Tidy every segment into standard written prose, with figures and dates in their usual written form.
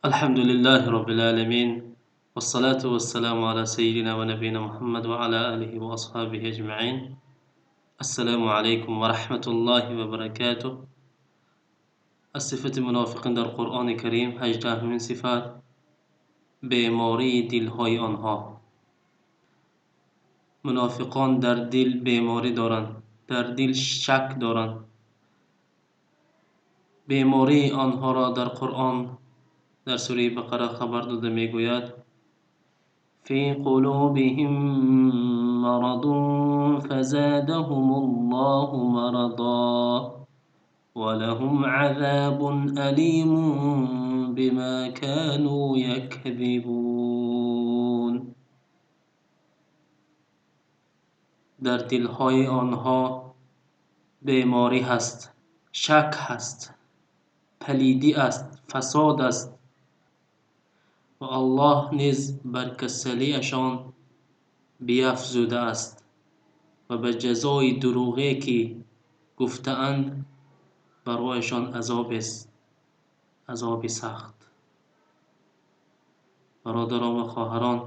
الحمد لله رب العالمين والصلاة والسلام على سيدنا ونبينا محمد وعلى آله وأصحابه أجمعين. السلام عليكم ورحمة الله وبركاته. الصفة منافقين در قرآن کریم 18 من صفات بیماری دلهای آنها. منافقان در دل بیماری دارند، در دل شک دارند. بیماری آنها را در قرآن در سوره بقره خبر داده میگوید فی قلوبهم مرض فزادهم الله مرضا ولهم عذاب ألیم بما كانوا یکذبون. در دلهای آنها بیماری هست، شک هست، پلیدی است، فساد است و الله نیز بر کسلیشان بیفزوده است و به جزای دروغی که گفتند برایشان عذاب است، عذاب سخت. برادران و خواهران،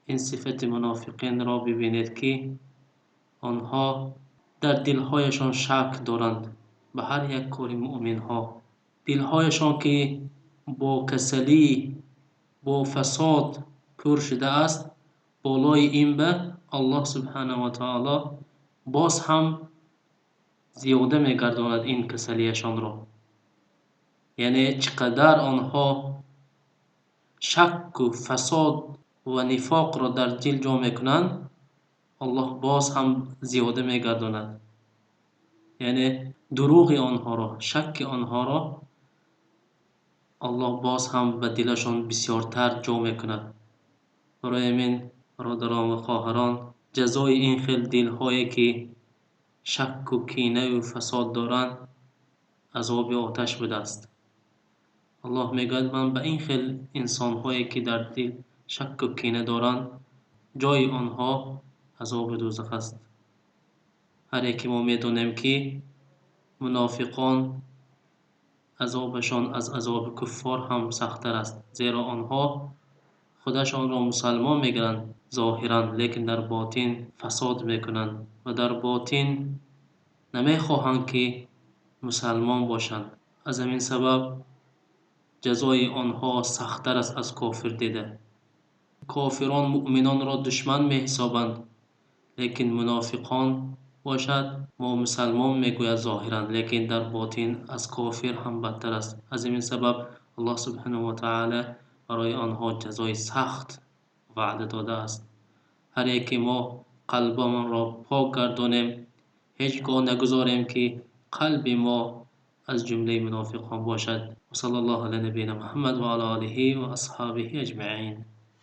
این صفت منافقین را ببینید که آنها در دلهایشان شک دارند به هر یک کار مؤمن ها. دلهایشان که با کسلی، با فساد پر شده است، بالای این به الله سبحانه و تعالی باز هم زیاده میگرداند این کسلیشان را. یعنی چقدر آنها شک و فساد و نفاق را در دل جا میکنند، الله باز هم زیاده میگرداند. یعنی دروغ آنها را، شک آنها را الله باز هم به دلشان بسیارتر جا میکند. برای همین برادران و خواهران، جزای این خیل دلهایی که شک و کینه و فساد دارند عذاب آتش بوده است. الله میگوید من به این خیل انسانهایی که در دل شک و کینه دارند جای آنها عذاب دوزخ است. هر یکی ما میدونیم که منافقان عذابشان از عذاب کفار هم سخت‌تر است، زیرا آنها خودشان را مسلمان میگنند ظاهرا، لیکن در باطن فساد میکنند و در باطن نمیخواهند که مسلمان باشند. از همین سبب جزای آنها سخت‌تر است از کافر دیده. کافران مؤمنان را دشمن میحسابند، لیکن منافقان باشد ما مسلمان میگوید ظاهرا، لیکن در باطن از کافر هم بدتر است. از این سبب الله سبحانه و تعالی برای آنها جزای سخت وعده داده است. هر یک ما قلبمان را پاک گردانیم، هیچگاه نگذاریم که قلب ما از جمله منافقان باشد. و صلی الله علی نبینا محمد و علی آله و اصحابه اجمعین.